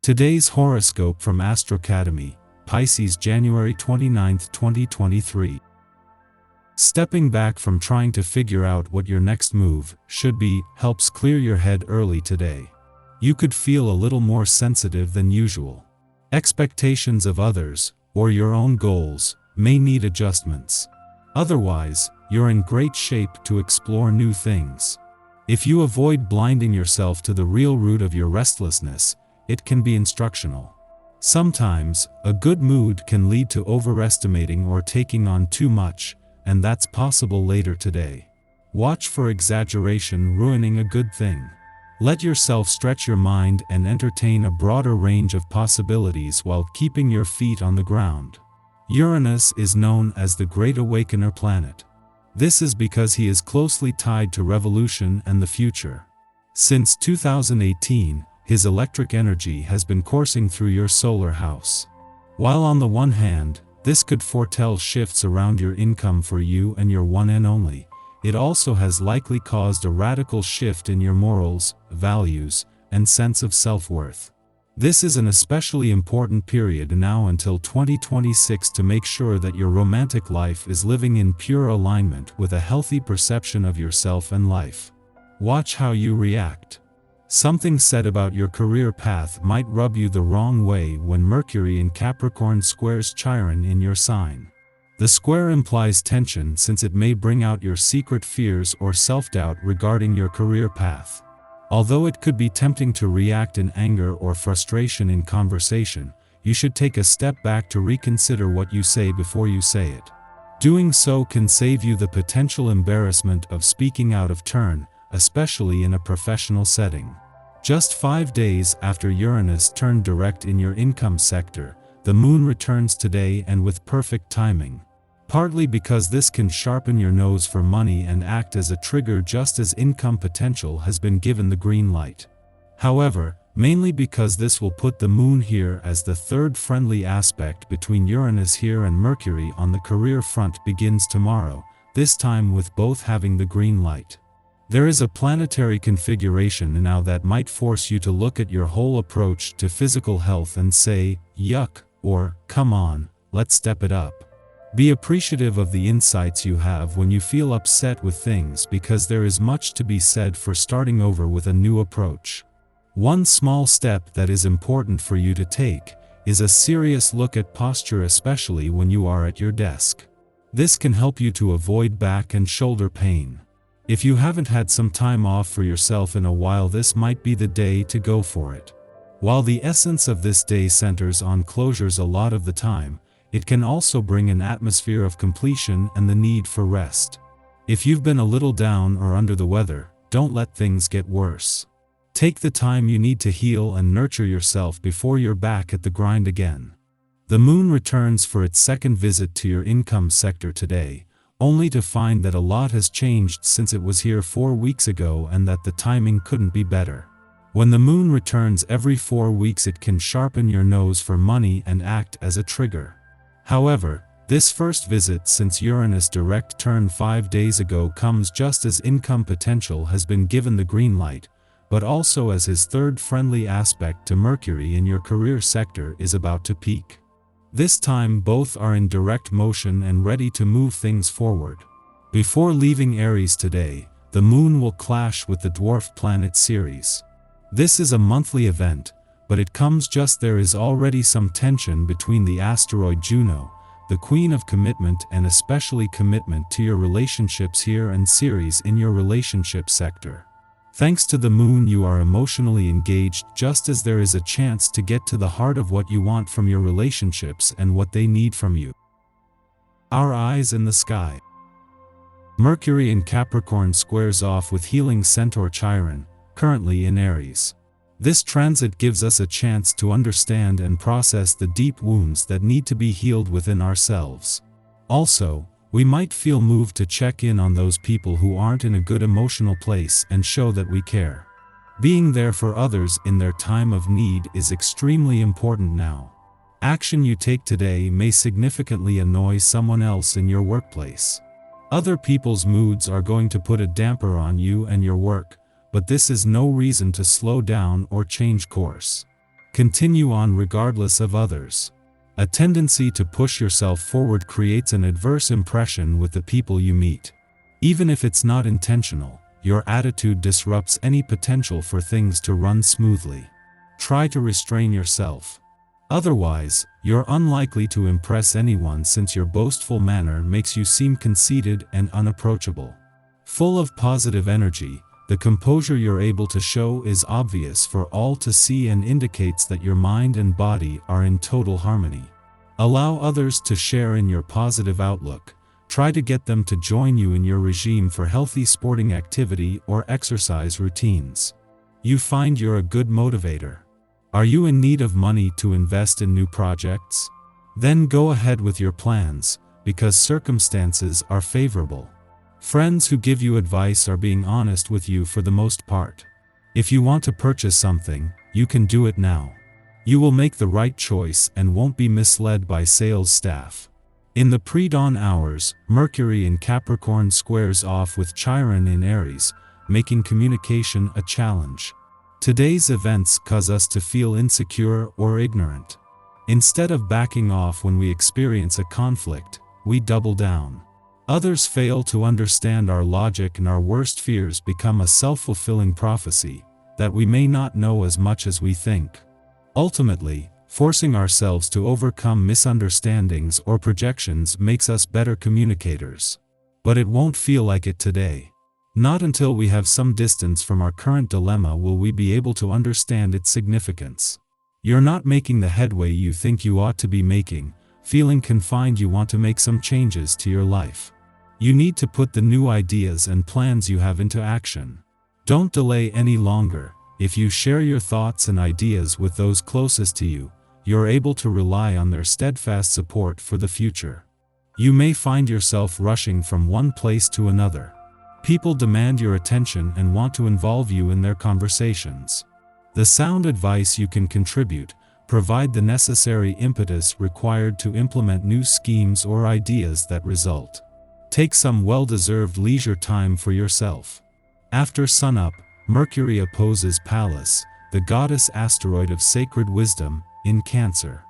Today's horoscope from Astrocademy, Pisces January 29, 2023. Stepping back from trying to figure out what your next move should be helps clear your head early today. You could feel a little more sensitive than usual. Expectations of others, or your own goals, may need adjustments. Otherwise, you're in great shape to explore new things. If you avoid blinding yourself to the real root of your restlessness, it can be instructional. Sometimes, a good mood can lead to overestimating or taking on too much, and that's possible later today. Watch for exaggeration ruining a good thing. Let yourself stretch your mind and entertain a broader range of possibilities while keeping your feet on the ground. Uranus is known as the Great Awakener planet. This is because he is closely tied to revolution and the future. Since 2018, his electric energy has been coursing through your solar house. While on the one hand, this could foretell shifts around your income for you and your one and only, it also has likely caused a radical shift in your morals, values, and sense of self-worth. This is an especially important period now until 2026 to make sure that your romantic life is living in pure alignment with a healthy perception of yourself and life. Watch how you react. Something said about your career path might rub you the wrong way when Mercury in Capricorn squares Chiron in your sign. The square implies tension since it may bring out your secret fears or self-doubt regarding your career path. Although it could be tempting to react in anger or frustration in conversation, you should take a step back to reconsider what you say before you say it. Doing so can save you the potential embarrassment of speaking out of turn, especially in a professional setting. Just 5 days after Uranus turned direct in your income sector, the moon returns today and with perfect timing. Partly because this can sharpen your nose for money and act as a trigger just as income potential has been given the green light. However, mainly because this will put the moon here as the third friendly aspect between Uranus here and Mercury on the career front begins tomorrow, this time with both having the green light. There is a planetary configuration now that might force you to look at your whole approach to physical health and say, yuck, or, come on, let's step it up. Be appreciative of the insights you have when you feel upset with things because there is much to be said for starting over with a new approach. One small step that is important for you to take is a serious look at posture, especially when you are at your desk. This can help you to avoid back and shoulder pain. If you haven't had some time off for yourself in a while, this might be the day to go for it. While the essence of this day centers on closures a lot of the time, it can also bring an atmosphere of completion and the need for rest. If you've been a little down or under the weather, don't let things get worse. Take the time you need to heal and nurture yourself before you're back at the grind again. The moon returns for its second visit to your income sector today, only to find that a lot has changed since it was here 4 weeks ago and that the timing couldn't be better. When the moon returns every 4 weeks, it can sharpen your nose for money and act as a trigger. However, this first visit since Uranus direct turn 5 days ago comes just as income potential has been given the green light, but also as his third friendly aspect to Mercury in your career sector is about to peak. This time both are in direct motion and ready to move things forward. Before leaving Aries today, the moon will clash with the dwarf planet Ceres. This is a monthly event, but it comes just there is already some tension between the asteroid Juno, the queen of commitment and especially commitment to your relationships here, and Ceres in your relationship sector. Thanks to the moon you are emotionally engaged just as there is a chance to get to the heart of what you want from your relationships and what they need from you. Our eyes in the sky. Mercury in Capricorn squares off with healing centaur Chiron, currently in Aries. This transit gives us a chance to understand and process the deep wounds that need to be healed within ourselves. Also, we might feel moved to check in on those people who aren't in a good emotional place and show that we care. Being there for others in their time of need is extremely important now. Action you take today may significantly annoy someone else in your workplace. Other people's moods are going to put a damper on you and your work, but this is no reason to slow down or change course. Continue on regardless of others. A tendency to push yourself forward creates an adverse impression with the people you meet. Even if it's not intentional, your attitude disrupts any potential for things to run smoothly. Try to restrain yourself. Otherwise, you're unlikely to impress anyone since your boastful manner makes you seem conceited and unapproachable. Full of positive energy, the composure you're able to show is obvious for all to see and indicates that your mind and body are in total harmony. Allow others to share in your positive outlook. Try to get them to join you in your regime for healthy sporting activity or exercise routines. You find you're a good motivator. Are you in need of money to invest in new projects? Then go ahead with your plans, because circumstances are favorable. Friends who give you advice are being honest with you for the most part. If you want to purchase something, you can do it now. You will make the right choice and won't be misled by sales staff. In the pre-dawn hours, Mercury in Capricorn squares off with Chiron in Aries, making communication a challenge. Today's events cause us to feel insecure or ignorant. Instead of backing off when we experience a conflict, we double down. Others fail to understand our logic and our worst fears become a self-fulfilling prophecy, that we may not know as much as we think. Ultimately, forcing ourselves to overcome misunderstandings or projections makes us better communicators. But it won't feel like it today. Not until we have some distance from our current dilemma will we be able to understand its significance. You're not making the headway you think you ought to be making. Feeling confined, you want to make some changes to your life. You need to put the new ideas and plans you have into action. Don't delay any longer. If you share your thoughts and ideas with those closest to you, you're able to rely on their steadfast support for the future. You may find yourself rushing from one place to another. People demand your attention and want to involve you in their conversations. The sound advice you can contribute, provide the necessary impetus required to implement new schemes or ideas that result. Take some well-deserved leisure time for yourself. After sunup, Mercury opposes Pallas, the goddess asteroid of sacred wisdom, in Cancer.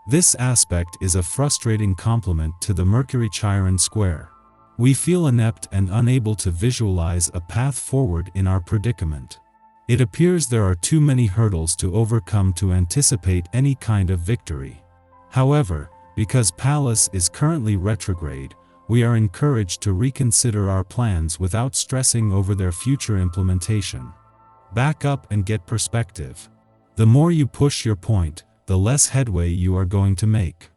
This aspect is a frustrating complement to the Mercury-Chiron square. We feel inept and unable to visualize a path forward in our predicament. It appears there are too many hurdles to overcome to anticipate any kind of victory. However, because Pallas is currently retrograde, we are encouraged to reconsider our plans without stressing over their future implementation. Back up and get perspective. The more you push your point, the less headway you are going to make.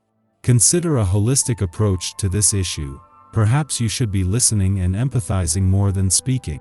Consider a holistic approach to this issue. Perhaps you should be listening and empathizing more than speaking.